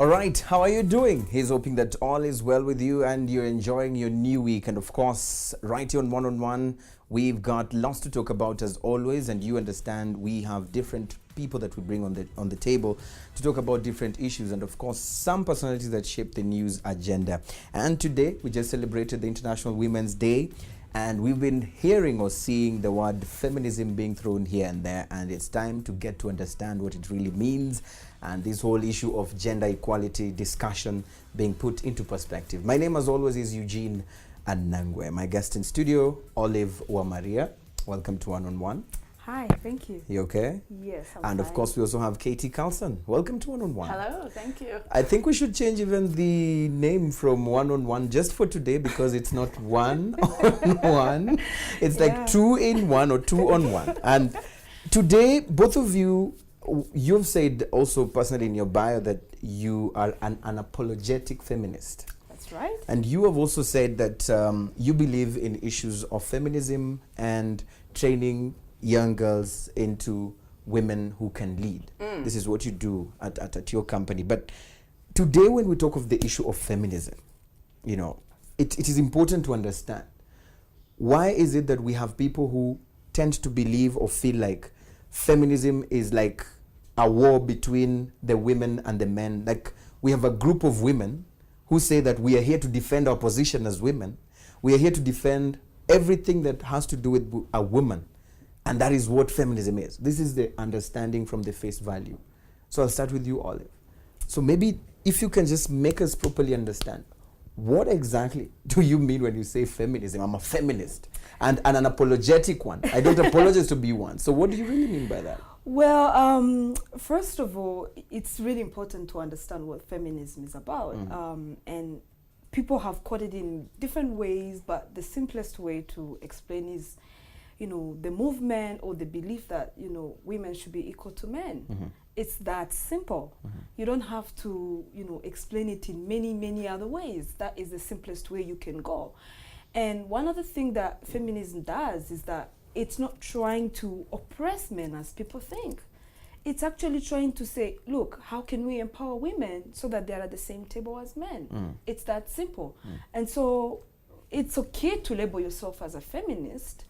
All right, how are you doing? He's hoping that all is well with you and you're enjoying your new week. And of course, right here on One, we've got lots to talk about as always. And you understand we have different people that we bring on the table to talk about different issues. And of course, some personalities that shape the news agenda. And today, we just celebrated the International Women's Day. And we've been hearing or seeing the word feminism being thrown here and there, and it's time to get to understand what it really means and this whole issue of gender equality discussion being put into perspective. My name, as always, is Eugene Anangwe. My guest in studio, Olive Wamaria. Welcome to One. Hi, thank you. You okay? Yes, I'm And fine. of course, we also have Katie Carlson. Welcome to One. Hello, thank you. I think we should change even the name from One just for today, because it's not one on one. It's like 2 in 1 or 2 on 1. And today, both of you, you've said also personally in your bio that you are an unapologetic feminist. That's right. And you have also said that you believe in issues of feminism and training young girls into women who can lead. This is what you do at your company. But today, when we talk of the issue of feminism, you know, it is important to understand, why is it that we have people who tend to believe or feel like feminism is like a war between the women and the men? Like, we have a group of women who say that we are here to defend our position as women. We are here to defend everything that has to do with a woman. And that is what feminism is. This is the understanding from the face value. So I'll start with you, Olive. So maybe if you can just make us properly understand, what exactly do you mean when you say feminism? I'm a feminist and an apologetic one. I don't apologize to be one. So what do you really mean by that? Well, first of all, it's really important to understand what feminism is about. And people have called it in different ways, but the simplest way to explain is, you know, the movement or the belief that, you know, women should be equal to men. It's that simple. You don't have to, you know, explain it in many other ways. That is the simplest way you can go. And one other thing that feminism does is that it's not trying to oppress men as people think. It's actually trying to say, look, how can we empower women so that they're at the same table as men? It's that simple. And so it's okay to label yourself as a feminist.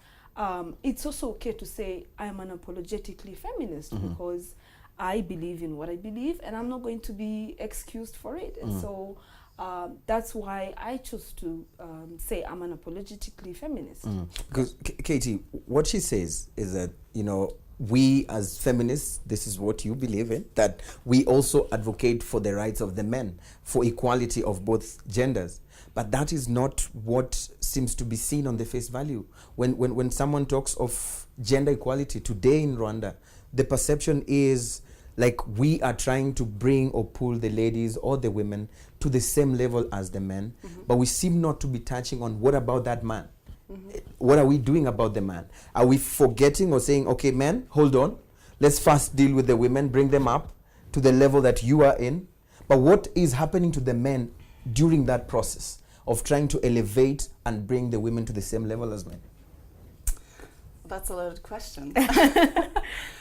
It's also okay to say I'm unapologetically feminist because I believe in what I believe and I'm not going to be excused for it. And so that's why I chose to say I'm unapologetically feminist. Because Katie, what she says is that, you know, we as feminists, this is what you believe in, that we also advocate for the rights of the men, for equality of both genders. But that is not what seems to be seen on the face value. When someone talks of gender equality today in Rwanda, the perception is like we are trying to bring or pull the ladies or the women to the same level as the men, but we seem not to be touching on what about that man? What are we doing about the man? Are we forgetting or saying, okay, men, hold on, let's first deal with the women, bring them up to the level that you are in. But what is happening to the men during that process of trying to elevate and bring the women to the same level as men? That's a loaded question.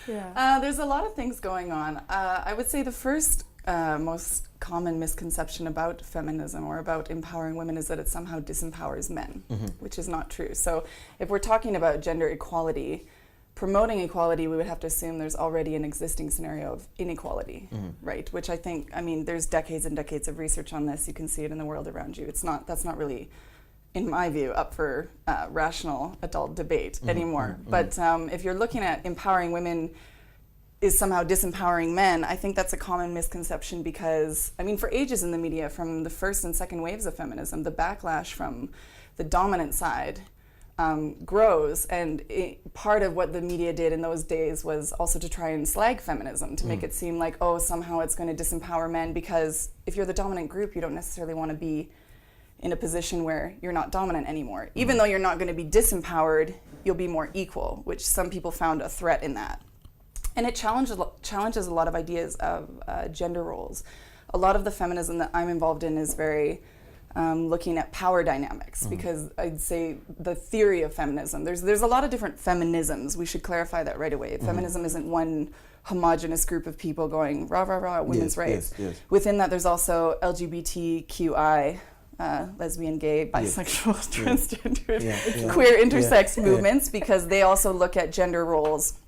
Yeah. There's a lot of things going on. I would say the first most common misconception about feminism or about empowering women is that it somehow disempowers men, which is not true. So if we're talking about gender equality, promoting equality, we would have to assume there's already an existing scenario of inequality, right? Which I think, I mean, there's decades and decades of research on this. You can see it in the world around you. That's not really, in my view, up for rational adult debate anymore. But if you're looking at empowering women is somehow disempowering men, I think that's a common misconception because, I mean, for ages in the media, from the first and second waves of feminism, the backlash from the dominant side grows, and part of what the media did in those days was also to try and slag feminism, to make it seem like, oh, somehow it's going to disempower men, because if you're the dominant group, you don't necessarily want to be in a position where you're not dominant anymore. Even though you're not going to be disempowered, you'll be more equal, which some people found a threat in that. And it challenges a lot of ideas of gender roles. A lot of the feminism that I'm involved in is very looking at power dynamics, because I'd say the theory of feminism, there's a lot of different feminisms. We should clarify that right away. Feminism isn't one homogenous group of people going rah rah rah women's rights. Within that, there's also LGBTQI, lesbian, gay, bisexual, transgender, queer, intersex movements, because they also look at gender roles.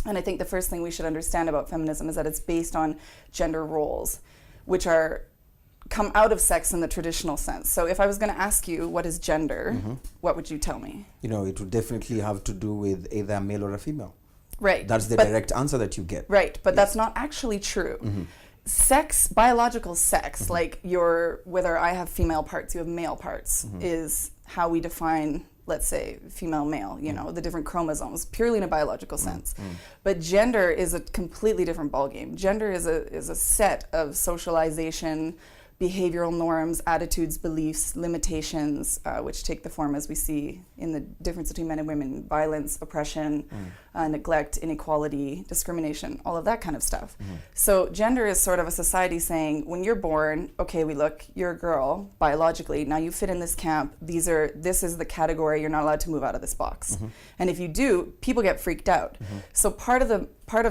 And I think the first thing we should understand about feminism is that it's based on gender roles, which come out of sex in the traditional sense. So if I was going to ask you what is gender, what would you tell me? It would definitely have to do with either a male or a female. Right. That's the direct answer that you get. Right, but that's not actually true. Sex, biological sex, like whether I have female parts, you have male parts, is how we define, let's say, female, male, the different chromosomes, purely in a biological sense. But gender is a completely different ballgame. Gender is a set of socialization, behavioral norms, attitudes, beliefs, limitations, which take the form, as we see in the difference between men and women, violence, oppression, neglect, inequality, discrimination, all of that kind of stuff. So gender is sort of a society saying, when you're born, okay, you're a girl, biologically, now you fit in this camp, this is the category, you're not allowed to move out of this box. And if you do, people get freaked out. So part of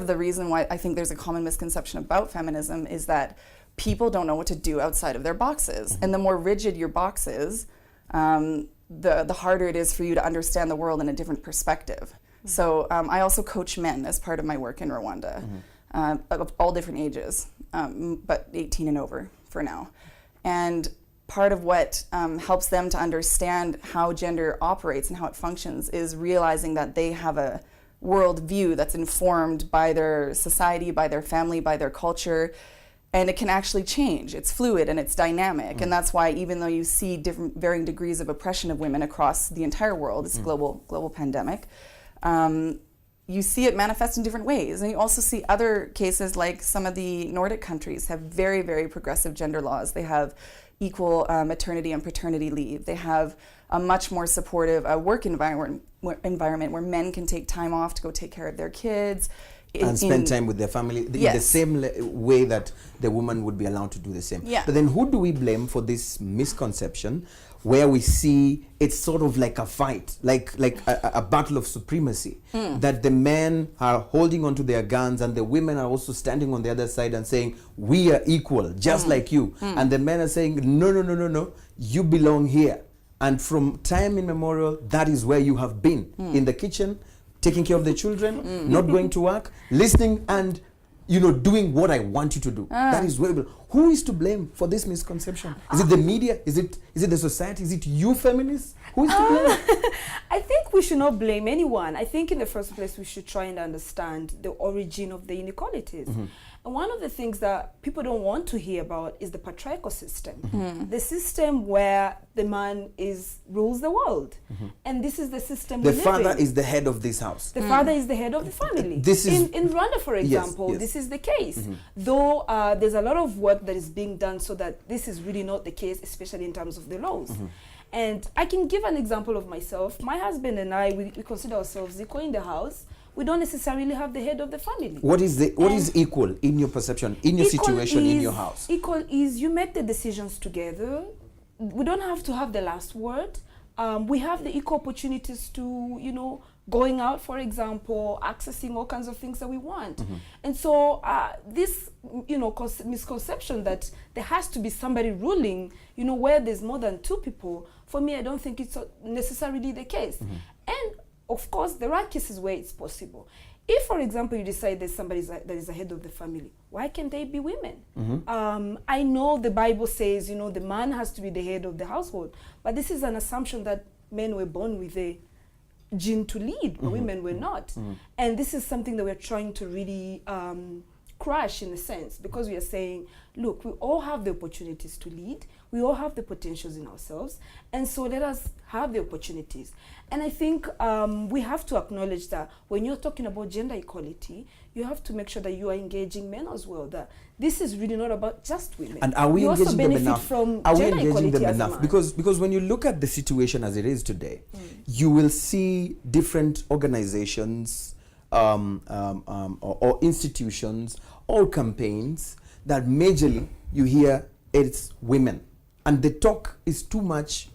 the reason why I think there's a common misconception about feminism is that people don't know what to do outside of their boxes. And the more rigid your box is, the harder it is for you to understand the world in a different perspective. So I also coach men as part of my work in Rwanda, of all different ages, but 18 and over for now. And part of what helps them to understand how gender operates and how it functions is realizing that they have a worldview that's informed by their society, by their family, by their culture. And it can actually change. It's fluid and it's dynamic. And that's why even though you see different varying degrees of oppression of women across the entire world, it's a global pandemic, you see it manifest in different ways. And you also see other cases, like some of the Nordic countries have very, very progressive gender laws. They have equal maternity and paternity leave. They have a much more supportive work environment where men can take time off to go take care of their kids. And spend time with their family in the same way that the woman would be allowed to do the same. But then who do we blame for this misconception where we see it's sort of like a fight, like a battle of supremacy, that the men are holding onto their guns and the women are also standing on the other side and saying, we are equal, just like you. And the men are saying, no, you belong here. And from time immemorial, that is where you have been, in the kitchen, taking care of the children, not going to work, listening and, doing what I want you to do. That is where who is to blame for this misconception? Is it the media? Is it the society? Is it you feminists? Who is to blame? I think we should not blame anyone. I think in the first place we should try and understand the origin of the inequalities. And one of the things that people don't want to hear about is the patriarchal system. The system where the man rules the world. And this is the system the father is the head of this house. The father is the head of the family. This is in Rwanda, for example, this is the case. Though there's a lot of work that is being done so that this is really not the case, especially in terms of the laws. And I can give an example of myself. My husband and I, we consider ourselves equal in the house. We don't necessarily have the head of the family. What is equal in your perception, in your situation, in your house? Equal is you make the decisions together. We don't have to have the last word. We have the equal opportunities to, going out, for example, accessing all kinds of things that we want. And so this, misconception that there has to be somebody ruling, where there's more than two people, for me, I don't think it's necessarily the case. And of course, there are cases where it's possible. If, for example, you decide there's somebody that is the head of the family, why can't they be women? I know the Bible says, the man has to be the head of the household, but this is an assumption that men were born with a gene to lead, but women were not. And this is something that we're trying to really crash in a sense, because we are saying, look, we all have the opportunities to lead, we all have the potentials in ourselves, and so let us have the opportunities. And I think we have to acknowledge that when you're talking about gender equality, you have to make sure that you are engaging men as well, that this is really not about just women. And are we you engaging them enough? From are we gender engaging them as enough? Because when you look at the situation as it is today, you will see different organizations or institutions or campaigns that majorly you hear it's women and the talk is too much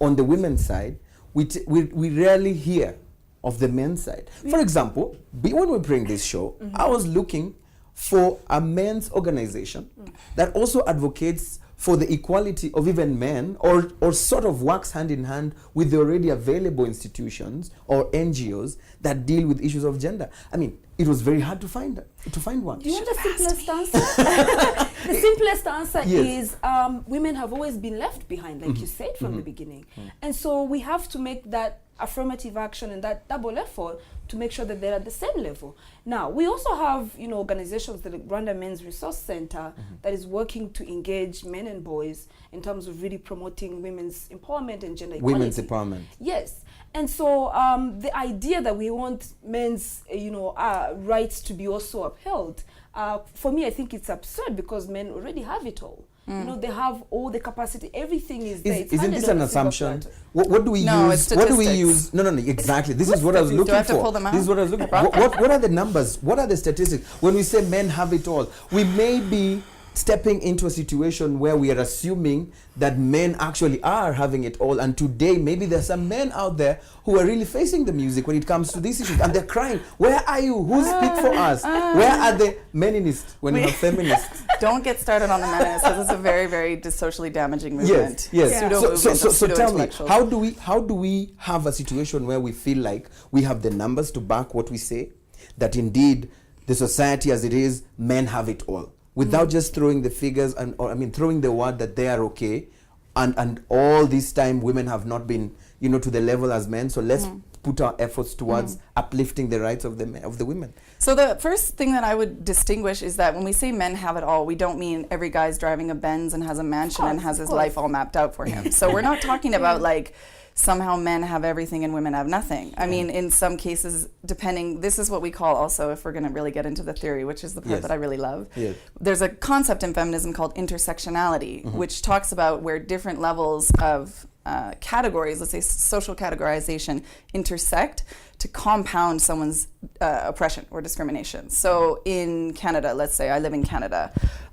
on the women's side, we rarely hear of the men's side. For example, when we bring this show, I was looking for a men's organization that also advocates for the equality of even men, or sort of works hand in hand with the already available institutions or NGOs that deal with issues of gender. I mean, it was very hard to find one. Do you want the simplest answer? The simplest answer is women have always been left behind, like you said from the beginning. And so we have to make that affirmative action and that double effort to make sure that they're at the same level. Now, we also have, organizations like Rwanda Men's Resource Center that is working to engage men and boys in terms of really promoting women's empowerment and gender equality. Women's empowerment. Yes. And so the idea that we want men's, rights to be also upheld, for me, I think it's absurd because men already have it all. They have all the capacity. Everything is there. Isn't this an assumption? What do we No, use? it's What do we statistics. use? No, exactly. This is what I was looking Do I have to for. pull them out? This is what I was looking for. What are the numbers? What are the statistics? When we say men have it all, we may be stepping into a situation where we are assuming that men actually are having it all, and today maybe there's some men out there who are really facing the music when it comes to these issues, and they're crying, where are you? Who speak for us? Where are the meninists when you have feminists? Don't get started on the menace, because it's a very, very socially damaging movement. Yes. So tell me, Pseudo-intellectuals. how do we have a situation where we feel like we have the numbers to back what we say, that indeed the society as it is, men have it all, without just throwing the figures throwing the word that they are okay, and all this time women have not been to the level as men, so let's put our efforts towards uplifting the rights of the women. So the first thing that I would distinguish is that when we say men have it all, we don't mean every guy's driving a Benz and has a mansion and has his life all mapped out for him. So we're not talking about like somehow men have everything and women have nothing. I mean, in some cases, this is what we call also, if we're going to really get into the theory, which is the part that I really love. Yes. There's a concept in feminism called intersectionality, which talks about where different levels of categories, let's say social categorization, intersect to compound someone's oppression or discrimination. So in Canada, let's say I live in Canada,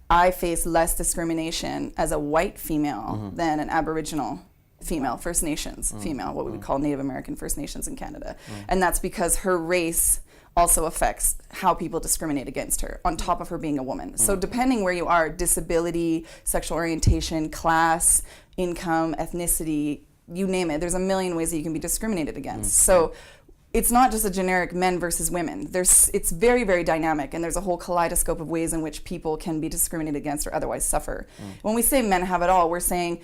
I face less discrimination as a white female than an Aboriginal female, First Nations female, what we would call Native American First Nations in Canada. And that's because her race also affects how people discriminate against her, on top of her being a woman. So depending where you are, disability, sexual orientation, class, income, ethnicity, you name it, there's a million ways that you can be discriminated against. So it's not just a generic men versus women. It's very, very dynamic, and there's a whole kaleidoscope of ways in which people can be discriminated against or otherwise suffer. When we say men have it all, we're saying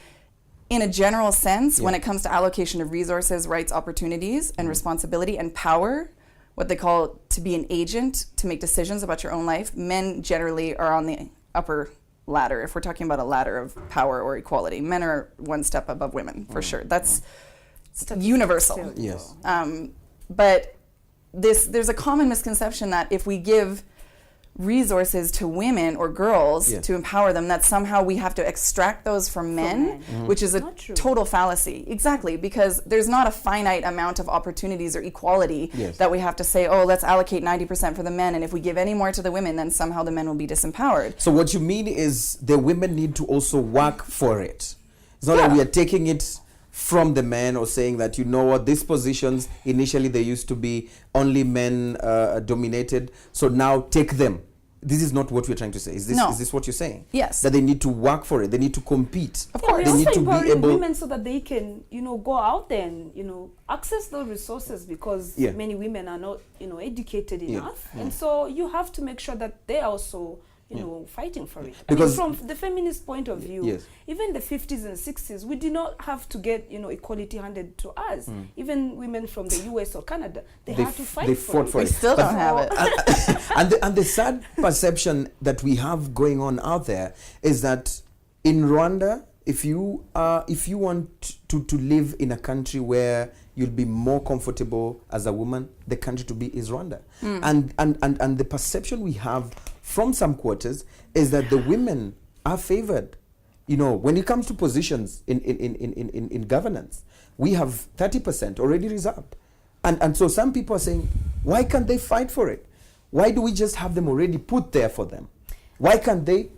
in a general sense, when it comes to allocation of resources, rights, opportunities, and responsibility and power, what they call to be an agent, to make decisions about your own life, men generally are on the upper ladder. If we're talking about a ladder of power or equality, men are one step above women, for sure. That's universal. Yes. But there's a common misconception that if we give resources to women or girls to empower them, that somehow we have to extract those from men, which is a total fallacy. Exactly, because there's not a finite amount of opportunities or equality that we have to say, oh, let's allocate 90% for the men, and if we give any more to the women, then somehow the men will be disempowered. So what you mean is the women need to also work for it. It's not that we are taking it from the men or saying that, these positions, initially they used to be only men dominated, so now take them. This is not what we're trying to say. Is this what you're saying? Yes. That they need to work for it. They need to compete. Of course. They need also to be empowering able. women so that they can, go out there and, access those resources, because many women are not, educated enough. And so you have to make sure that they also, fighting for it. Because from the feminist point of view, even the 50s and 60s, we did not have to get, equality handed to us. Even women from the US or Canada, they had to fight they for fought for We it. still don't have it. And the sad perception that we have going on out there is that in Rwanda, if you want to live in a country where you'll be more comfortable as a woman, the country to be is Rwanda. And the perception we have from some quarters is that the women are favored. When it comes to positions in governance, we have 30% already reserved. And so some people are saying, why can't they fight for it? Why do we just have them already put there for them? Why can't they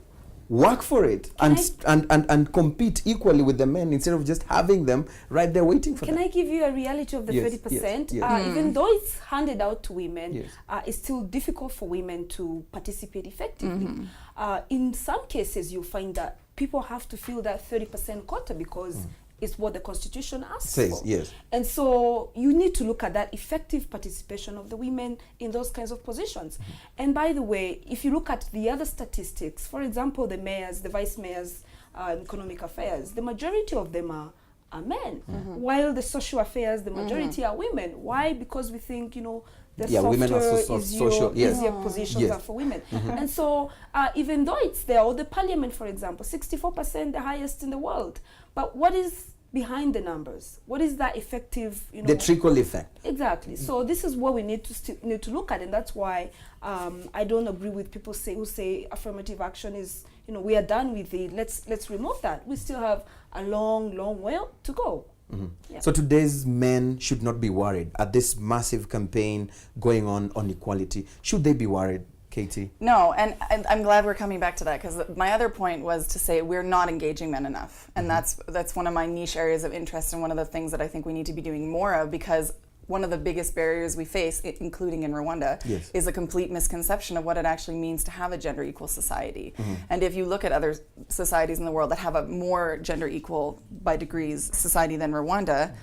work for it and compete equally with the men instead of just having them right there waiting for them. Can I give you a reality of the Yes, 30%? yes. Even though it's handed out to women, Yes. it's still difficult for women to participate effectively. In some cases, you find that people have to fill that 30% quota because it's what the Constitution asks Says, for. yes. And so you need to look at that effective participation of the women in those kinds of positions. And by the way, if you look at the other statistics, for example, the mayors, the vice mayors in economic affairs, the majority of them are men, while the social affairs, the majority are women. Why? Because we think, the women are softer, social, yes. easier positions Yes. are for women. And so even though it's there, or the parliament, for example, 64%, the highest in the world. But what is behind the numbers? What is that effective, The trickle effect. Exactly. So this is what we need to look at, and that's why I don't agree with people who say affirmative action is, we are done with it. Let's remove that. We still have a long way to go. Yeah. So today's men should not be worried at this massive campaign going on equality. Should they be worried, Katie? No, and I'm glad we're coming back to that, because my other point was to say we're not engaging men enough. And that's one of my niche areas of interest, and one of the things that I think we need to be doing more of, because one of the biggest barriers we face, including in Rwanda, Yes. is a complete misconception of what it actually means to have a gender equal society. And if you look at other societies in the world that have a more gender equal by degrees society than Rwanda,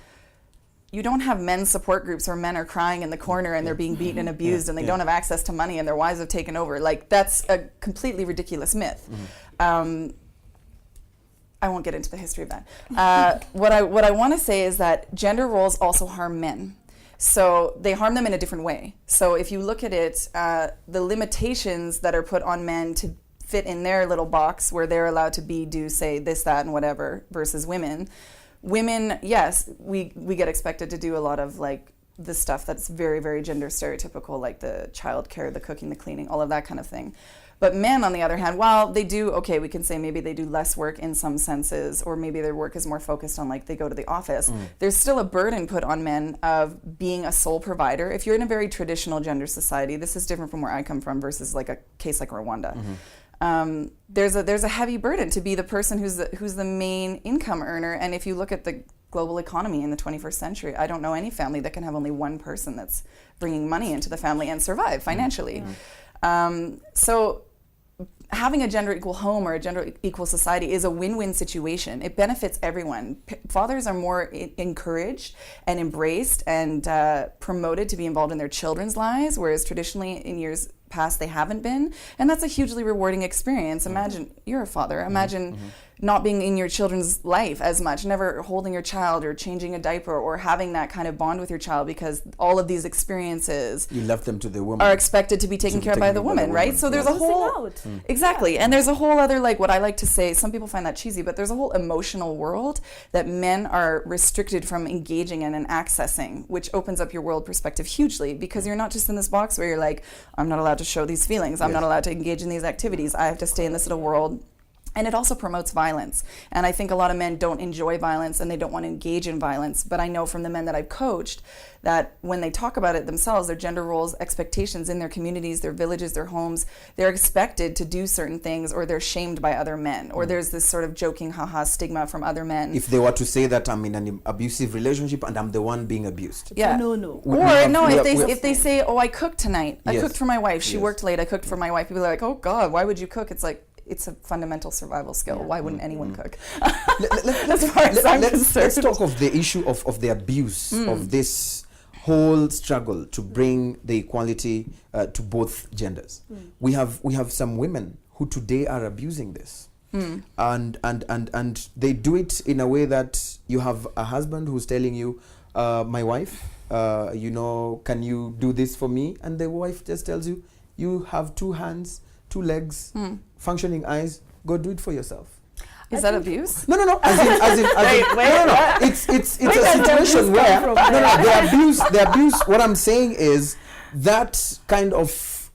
you don't have men's support groups where men are crying in the corner and they're being beaten and abused and they don't have access to money and their wives have taken over. Like, that's a completely ridiculous myth. I won't get into the history of that. What I want to say is that gender roles also harm men. So they harm them in a different way. So if you look at it, the limitations that are put on men to fit in their little box where they're allowed to do, say, this, that, and whatever, versus women. Women, yes, we get expected to do a lot of, like, the stuff that's very, very gender stereotypical, like the childcare, the cooking, the cleaning, all of that kind of thing. But men, on the other hand, while they do, okay, we can say maybe they do less work in some senses, or maybe their work is more focused on, like, they go to the office. There's still a burden put on men of being a sole provider. If you're in a very traditional gender society, this is different from where I come from versus like a case like Rwanda. There's a heavy burden to be the person who's the main income earner. And if you look at the global economy in the 21st century, I don't know any family that can have only one person that's bringing money into the family and survive financially. So having a gender equal home or a gender equal society is a win-win situation. It benefits everyone. Fathers are more encouraged and embraced and promoted to be involved in their children's lives, whereas traditionally in years past they haven't been. And that's a hugely rewarding experience. Imagine you're a father. Imagine not being in your children's life as much, never holding your child or changing a diaper or having that kind of bond with your child, because all of these experiences You left them to the woman. are expected to be taken care of by the woman, right? So there's a whole exactly, and there's a whole other, like, what I like to say, some people find that cheesy, but there's a whole emotional world that men are restricted from engaging in and accessing, which opens up your world perspective hugely, because you're not just in this box where you're like, I'm not allowed to show these feelings, I'm not allowed to engage in these activities, I have to stay in this little world. And it also promotes violence. And I think a lot of men don't enjoy violence and they don't want to engage in violence. But I know from the men that I've coached that when they talk about it themselves, their gender roles, expectations in their communities, their villages, their homes, they're expected to do certain things, or they're shamed by other men, or there's this sort of joking haha stigma from other men. If they were to say that I'm in an abusive relationship and I'm the one being abused. Yeah. No. If they say, oh, I cooked tonight. I cooked for my wife. She worked late. I cooked for my wife. People are like, oh God, why would you cook? It's like, it's a fundamental survival skill. Why wouldn't anyone cook? As far as I'm concerned. Let's talk of the issue of the abuse of this whole struggle to bring the equality to both genders. We have some women who today are abusing this. And they do it in a way that you have a husband who's telling you, my wife, can you do this for me? And the wife just tells you, you have 2 hands, 2 legs, functioning eyes, go do it for yourself. Is that abuse? No. As in, no. It's a situation where the abuse. What I'm saying is that kind of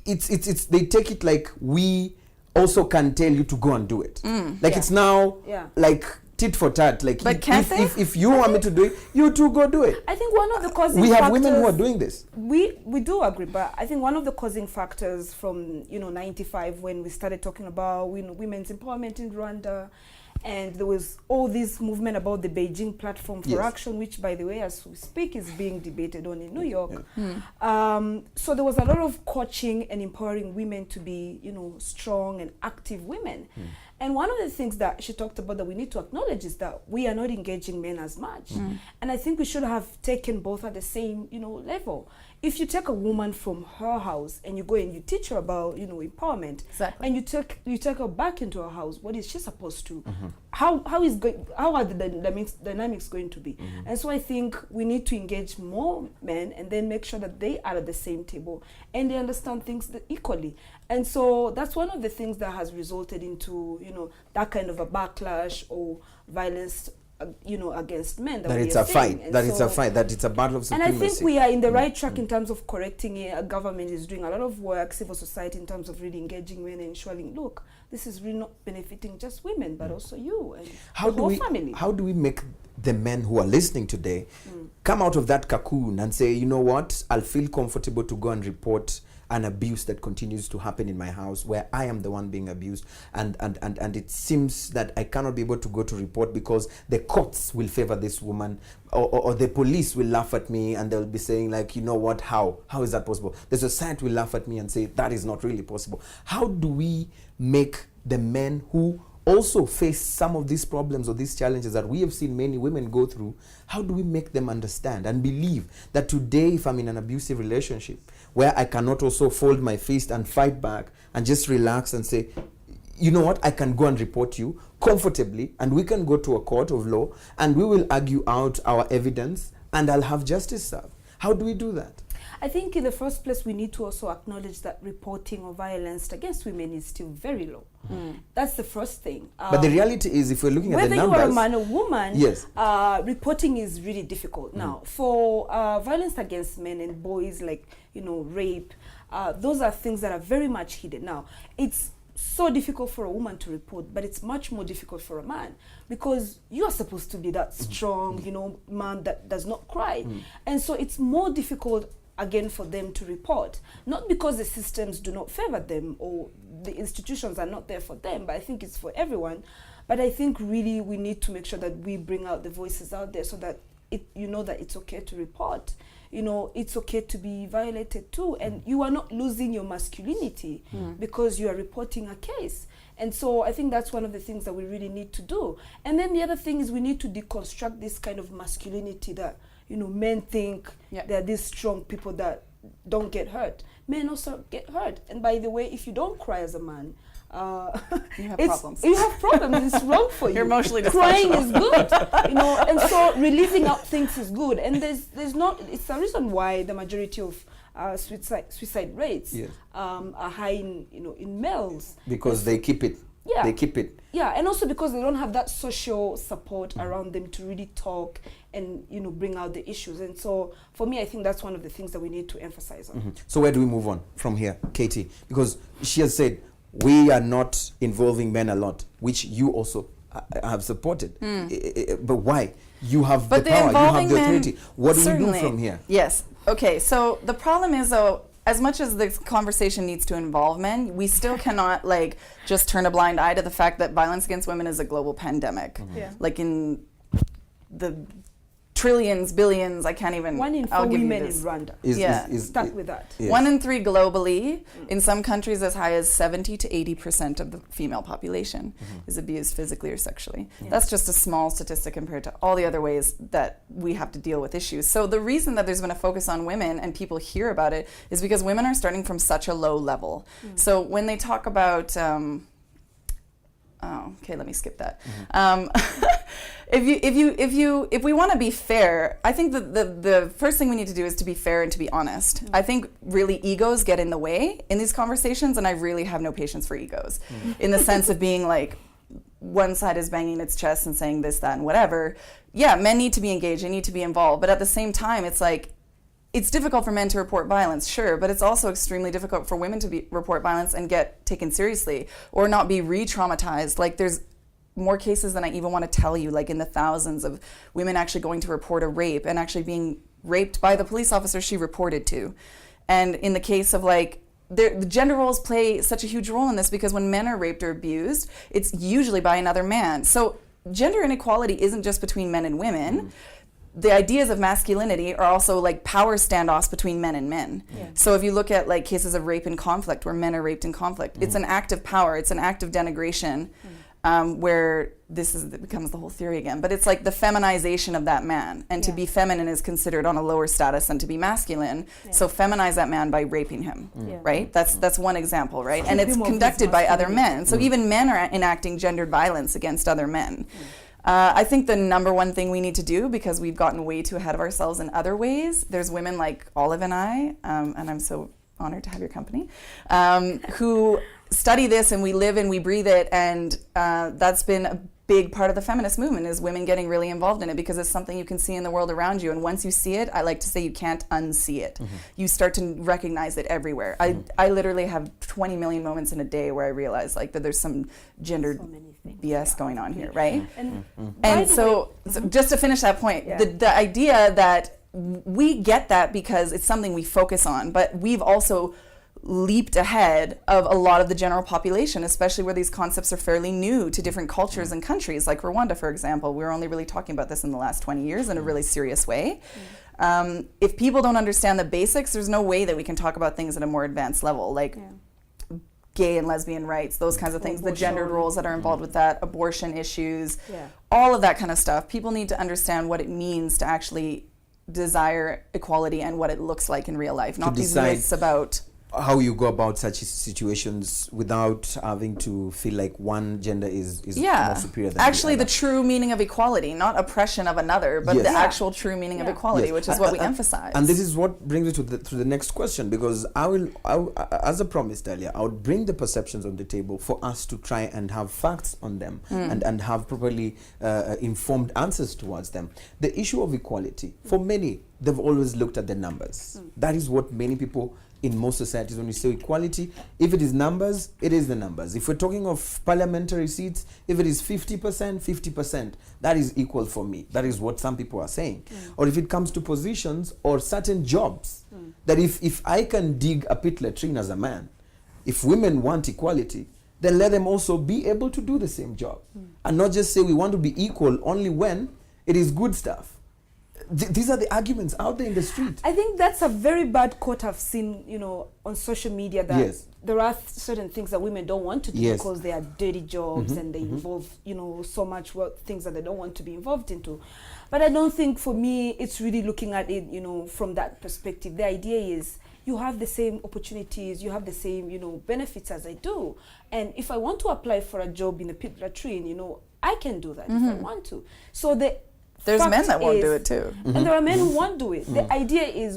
it's they take it like we also can tell you to go and do it. It's now like tit for tat. Like, But can't they? if you want me to do it, you two go do it. I think one of the causing We have factors, women who are doing this. We do agree, but I think one of the causing factors from 95, when we started talking about women's empowerment in Rwanda, and there was all this movement about the Beijing Platform for Action, which, by the way, as we speak, is being debated on in New York. So there was a lot of coaching and empowering women to be, strong and active women. And one of the things that she talked about that we need to acknowledge is that we are not engaging men as much. And I think we should have taken both at the same, level. If you take a woman from her house and you go and you teach her about, empowerment, and you take her back into her house, what is she supposed to? How are the dynamics going to be? And so I think we need to engage more men and then make sure that they are at the same table and they understand things equally. And so that's one of the things that has resulted into, that kind of a backlash or violence, against men. That it's a fight. That it's a battle of supremacy. And I think we are in the right track in terms of correcting it. Our government is doing a lot of work, civil society, in terms of really engaging women and ensuring, look, this is really not benefiting just women, but also you and the whole family. How do we make the men who are listening today come out of that cocoon and say, you know what, I'll feel comfortable to go and report an abuse that continues to happen in my house where I am the one being abused, and it seems that I cannot be able to go to report because the courts will favor this woman, or the police will laugh at me and they'll be saying, like, you know what, how is that possible? The society will laugh at me and say that is not really possible. How do we make the men who also face some of these problems or these challenges that we have seen many women go through, how do we make them understand and believe that today, if I'm in an abusive relationship where I cannot also fold my fist and fight back and just relax and say, you know what, I can go and report you comfortably, and we can go to a court of law and we will argue out our evidence and I'll have justice served. How do we do that? I think in the first place, we need to also acknowledge that reporting of violence against women is still very low. That's the first thing. But the reality is, if we're looking at the numbers, whether you are a man or woman, reporting is really difficult. Now, for violence against men and boys, like, rape, those are things that are very much hidden. Now, it's so difficult for a woman to report, but it's much more difficult for a man, because you are supposed to be that strong, man that does not cry. And so it's more difficult, again, for them to report, not because the systems do not favor them or the institutions are not there for them, but I think it's for everyone. But I think really we need to make sure that we bring out the voices out there so that that it's okay to report. It's okay to be violated too, and you are not losing your masculinity because you are reporting a case. And so I think that's one of the things that we really need to do. And then the other thing is we need to deconstruct this kind of masculinity that men think they're these strong people that don't get hurt. Men also get hurt. And by the way, if you don't cry as a man, you have problems. You have problems. It's wrong for you. You're emotionally dysfunctional. Crying is good, and so releasing out things is good. And there's not. It's the reason why the majority of suicide rates are high in males, because they keep it. Yeah. They keep it. Yeah, and also because they don't have that social support around them to really talk and bring out the issues. And so for me, I think that's one of the things that we need to emphasize on. So where do we move on from here, Katie? Because she has said we are not involving men a lot, which you also have supported. But why? You have the power, you have the authority. What do we do from here? Yes. Okay, so the problem is, though, as much as this conversation needs to involve men, we still cannot just turn a blind eye to the fact that violence against women is a global pandemic. Like in the trillions, billions, I can't even... 1 in 4 women in Rwanda. Start with that. Yes. 1 in 3 globally. In some countries as high as 70 to 80% of the female population is abused physically or sexually. That's just a small statistic compared to all the other ways that we have to deal with issues. So the reason that there's been a focus on women and people hear about it is because women are starting from such a low level. So when they talk about... okay, let me skip that. If we want to be fair, I think that the first thing we need to do is to be fair and to be honest. I think really egos get in the way in these conversations, and I really have no patience for egos in the sense of being like, one side is banging its chest and saying this, that, and whatever. Yeah, men need to be engaged, they need to be involved, but at the same time, it's like, it's difficult for men to report violence, sure, but it's also extremely difficult for women to report violence and get taken seriously or not be re-traumatized. Like, there's more cases than I even want to tell you, like in the thousands of women actually going to report a rape and actually being raped by the police officer she reported to. And in the case of like, the gender roles play such a huge role in this, because when men are raped or abused, it's usually by another man. So gender inequality isn't just between men and women. The ideas of masculinity are also like power standoffs between men and men. Yeah. So if you look at like cases of rape in conflict, where men are raped in conflict, it's an act of power, it's an act of denigration, where it becomes the whole theory again. But it's like the feminization of that man, and to be feminine is considered on a lower status than to be masculine. So feminize that man by raping him, right? That's one example, right? And it's conducted by other men. So even men are enacting gendered violence against other men. I think the number one thing we need to do, because we've gotten way too ahead of ourselves in other ways, there's women like Olive and I, and I'm so honored to have your company, who study this, and we live and we breathe it, and that's been a big part of the feminist movement, is women getting really involved in it, because it's something you can see in the world around you, and once you see it, I like to say you can't unsee it. You start to recognize it everywhere. I literally have 20 million moments in a day where I realize like that there's some gendered BS going on here, right? And so just to finish that point, the idea that we get that because it's something we focus on, but we've also leaped ahead of a lot of the general population, especially where these concepts are fairly new to different cultures and countries, like Rwanda, for example. We're only really talking about this in the last 20 years in a really serious way. If people don't understand the basics, there's no way that we can talk about things at a more advanced level, like gay and lesbian rights, those kinds of things, the gendered roles that are involved with that, abortion issues, all of that kind of stuff. People need to understand what it means to actually desire equality and what it looks like in real life, not these myths about how you go about such situations without having to feel like one gender is more superior than actually the true meaning of equality, not oppression of another, but the actual true meaning of equality, which is what we emphasize. And this is what brings me to the next question, because I will, as I promised earlier, I would bring the perceptions on the table for us to try and have facts on them and have properly informed answers towards them. The issue of equality, for many, they've always looked at the numbers. That is what many people in most societies, when you say equality, if it is numbers, it is the numbers. If we're talking of parliamentary seats, if it is 50%, 50%, that is equal for me. That is what some people are saying. Or if it comes to positions or certain jobs, that if I can dig a pit latrine as a man, if women want equality, then let them also be able to do the same job. And not just say we want to be equal only when it is good stuff. These are the arguments out there in the street. I think that's a very bad quote I've seen, on social media, that there are certain things that women don't want to do because they are dirty jobs and they involve, so much work, things that they don't want to be involved into. But I don't think, for me, it's really looking at it, from that perspective. The idea is you have the same opportunities, you have the same, benefits as I do. And if I want to apply for a job in a pit latrine, I can do that if I want to. So there's men that won't do it too. And there are men who won't do it. The idea is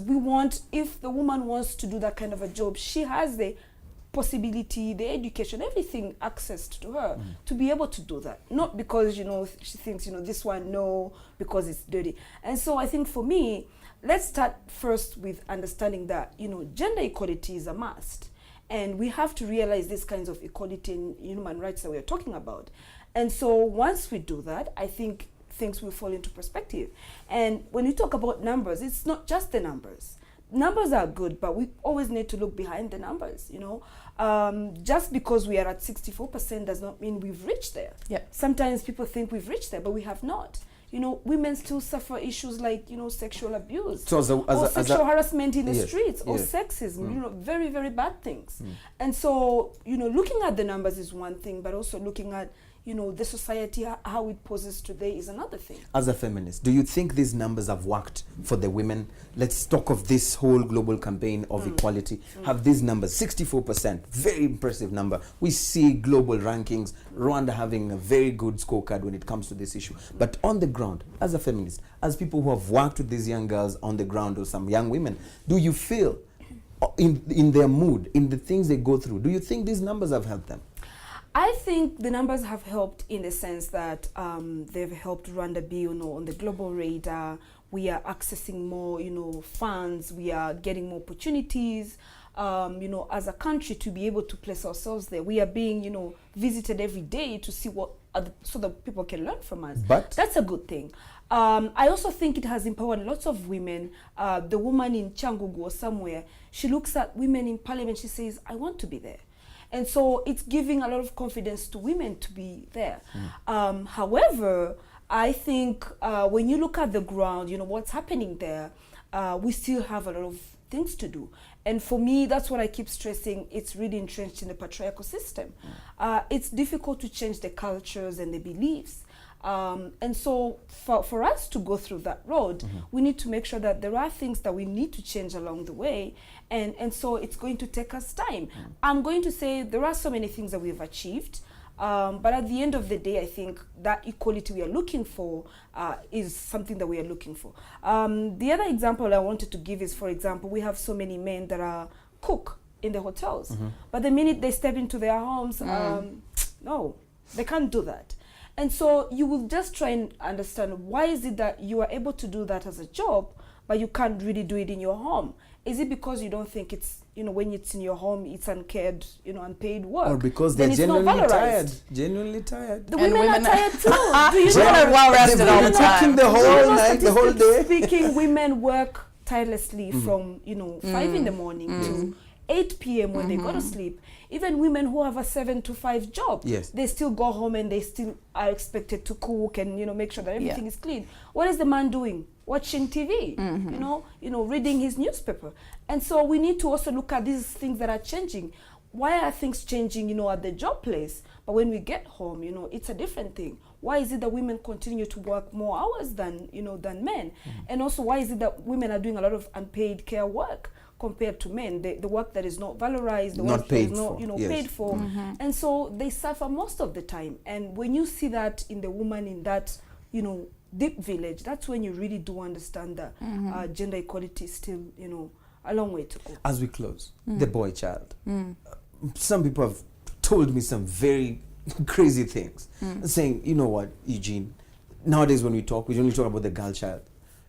if the woman wants to do that kind of a job, she has the possibility, the education, everything accessed to her to be able to do that. Not because, she thinks, this one, no, because it's dirty. And so I think for me, let's start first with understanding that, gender equality is a must. And we have to realize these kinds of equality and human rights that we're talking about. And so once we do that, I think things will fall into perspective. And when you talk about numbers, it's not just the numbers. Numbers are good, but we always need to look behind the numbers, Just because we are at 64% does not mean we've reached there. Sometimes people think we've reached there, but we have not. Women still suffer issues like, sexual abuse, or sexual harassment in the streets, or sexism, very, very bad things. And so, looking at the numbers is one thing, but also looking at the society, how it poses today, is another thing. As a feminist, do you think these numbers have worked for the women? Let's talk of this whole global campaign of equality. Have these numbers, 64%, very impressive number. We see global rankings, Rwanda having a very good scorecard when it comes to this issue. But on the ground, as a feminist, as people who have worked with these young girls on the ground, or some young women, do you feel in their mood, in the things they go through, do you think these numbers have helped them? I think the numbers have helped in the sense that they've helped Rwanda be, on the global radar. We are accessing more, funds. We are getting more opportunities, as a country, to be able to place ourselves there. We are being, visited every day to see what so that people can learn from us. But that's a good thing. I also think it has empowered lots of women. The woman in Cyangugu or somewhere, she looks at women in parliament, she says, I want to be there. And so it's giving a lot of confidence to women to be there. However, I think when you look at the ground, what's happening there, we still have a lot of things to do. And for me, that's what I keep stressing. It's really entrenched in the patriarchal system. It's difficult to change the cultures and the beliefs. And so for us to go through that road, we need to make sure that there are things that we need to change along the way. And so it's going to take us time. I'm going to say there are so many things that we've achieved. But at the end of the day, I think that equality we are looking for is something that we are looking for. The other example I wanted to give is, for example, we have so many men that are cook in the hotels. But the minute they step into their homes, no, they can't do that. And so you will just try and understand, why is it that you are able to do that as a job, but you can't really do it in your home? Is it because you don't think it's, when it's in your home, it's uncared, unpaid work? Or because they're genuinely tired. Genuinely tired. The women are tired too. Do you Women are well rested all the time. The whole night, the whole day. Speaking, women work tirelessly from 5 in the morning to 8 p.m. when they go to sleep. Even women who have a 7 to 5 job, they still go home and they still are expected to cook and make sure that everything is clean. What is the man doing? Watching TV, reading his newspaper. And so we need to also look at these things that are changing. Why are things changing, at the job place? But when we get home, it's a different thing. Why is it that women continue to work more hours than men? And also, why is it that women are doing a lot of unpaid care work compared to men? The work that is not valorized, the work that is not, paid for. And so they suffer most of the time. And when you see that in the woman in that, deep village, that's when you really do understand that gender equality is still, a long way to go. As we close, the boy child. Some people have told me some very crazy things, saying, you know what, Eugene, nowadays when we only talk about the girl child.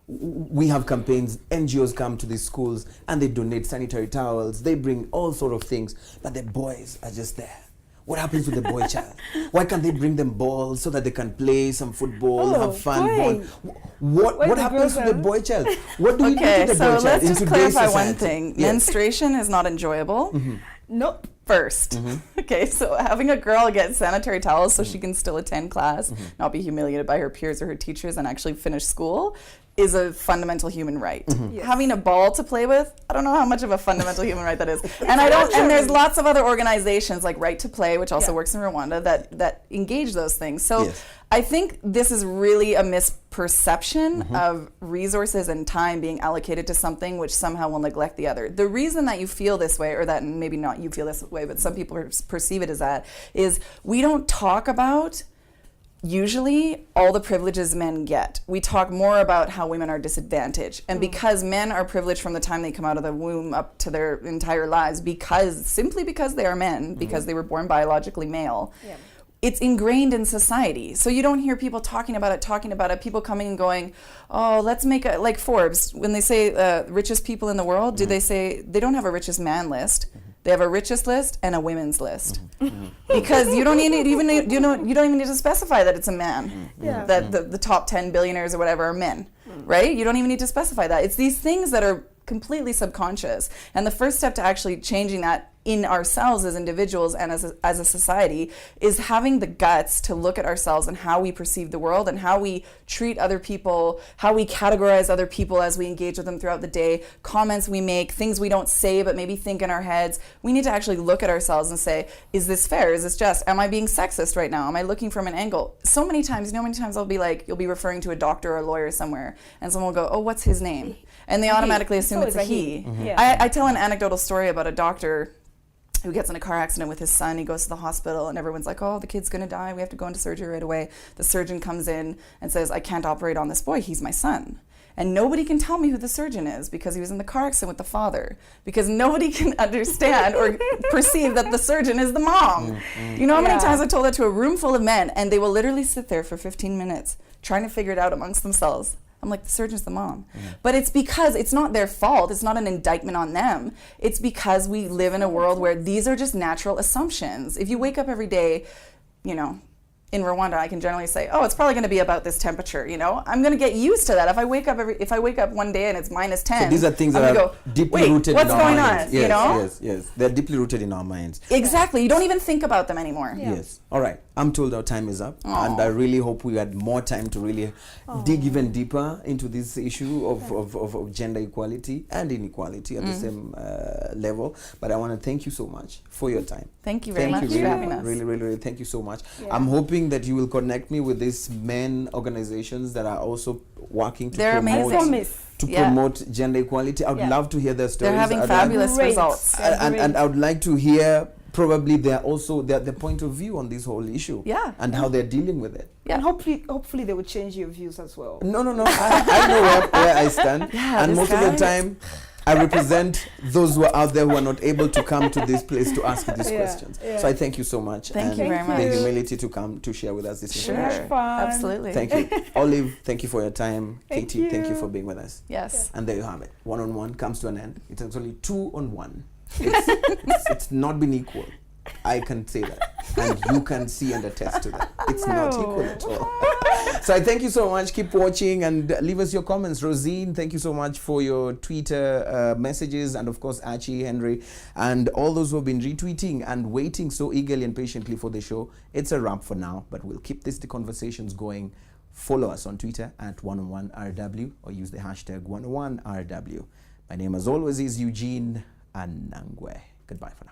We have campaigns, NGOs come to these schools and they donate sanitary towels, they bring all sort of things, but the boys are just there. What happens to the boy child? Why can't they bring them balls so that they can play some football, have fun? What happens to the boy child? What do we do to the boy child? Okay, so let's just clarify one thing. Menstruation is not enjoyable. Nope. First. Okay, so having a girl get sanitary towels so she can still attend class, not be humiliated by her peers or her teachers, and actually finish school is a fundamental human right. Yes. Having a ball to play with, I don't know how much of a fundamental human right that is. And there's lots of other organizations like Right to Play, which also works in Rwanda, that engage those things. So I think this is really a misperception of resources and time being allocated to something which somehow will neglect the other. The reason that you feel this way, or that maybe not you feel this way, but some people perceive it as that, is we don't talk about usually all the privileges men get. We talk more about how women are disadvantaged. And because men are privileged from the time they come out of the womb up to their entire lives, simply because they are men, because they were born biologically male, it's ingrained in society. So you don't hear people talking about it, people coming and going, oh, let's make like Forbes, when they say richest people in the world, do they say, they don't have a richest man list. They have a richest list and a women's list, because you don't even need to specify that it's a man. That the top 10 billionaires or whatever are men, right? You don't even need to specify that. It's these things that are completely subconscious, and the first step to actually changing that in ourselves as individuals and as a society is having the guts to look at ourselves and how we perceive the world and how we treat other people, how we categorize other people as we engage with them throughout the day, comments we make, things we don't say but maybe think in our heads. We need to actually look at ourselves and say, is this fair? Is this just? Am I being sexist right now? Am I looking from an angle? So many times, I'll be like, you'll be referring to a doctor or a lawyer somewhere, and someone will go, oh, what's his name? And they automatically assume it's a he. I tell an anecdotal story about a doctor who gets in a car accident with his son. He goes to the hospital and everyone's like, oh, the kid's gonna die, we have to go into surgery right away. The surgeon comes in and says, I can't operate on this boy, he's my son. And nobody can tell me who the surgeon is because he was in the car accident with the father, because nobody can understand or perceive that the surgeon is the mom. You know how many times I told that to a room full of men, and they will literally sit there for 15 minutes trying to figure it out amongst themselves. I'm like, the surgeon's the mom. But it's because it's not their fault. It's not an indictment on them. It's because we live in a world where these are just natural assumptions. If you wake up every day, in Rwanda, I can generally say, oh, it's probably going to be about this temperature. You know, I'm going to get used to that. If I wake up one day and it's minus 10, so these are things that are deeply rooted what's in our going minds. on? Yes, you know, yes, they're deeply rooted in our minds. Exactly. You don't even think about them anymore. Yeah. Yes. All right. I'm told our time is up, and I really hope we had more time to really dig even deeper into this issue of gender equality and inequality at the same level. But I want to thank you so much for your time. Thank you very much for having us. Really, thank you so much. Yeah. I'm hoping that you will connect me with these men organizations that are also working to They're promote amazing. promote gender equality. I would love to hear their stories. They're having I'd fabulous Great. results. and I would like to hear probably their point of view on this whole issue. Yeah. And how they're dealing with it. And hopefully they will change your views as well. No. I know where I stand. Yeah, and this most of guy. the time, I represent those who are out there who are not able to come to this place to ask these questions. Yeah. So I thank you so much. Thank you and very much. the humility to come to share with us this Sure. information. Fun. Absolutely. Thank you. Olive, thank you for your time. Thank Katie, thank you you. for being with us. Yes. And there you have it. 1-on-1 comes to an end. It's actually 2-on-1. It's not been equal. I can say that. And you can see and attest to that. It's not equal at all. So I thank you so much. Keep watching and leave us your comments. Rosine, thank you so much for your Twitter messages. And of course, Archie, Henry, and all those who have been retweeting and waiting so eagerly and patiently for the show. It's a wrap for now, but we'll keep the conversations going. Follow us on Twitter at 101RW or use the hashtag 101RW. My name, as always, is Eugene Anangwe. Goodbye for now.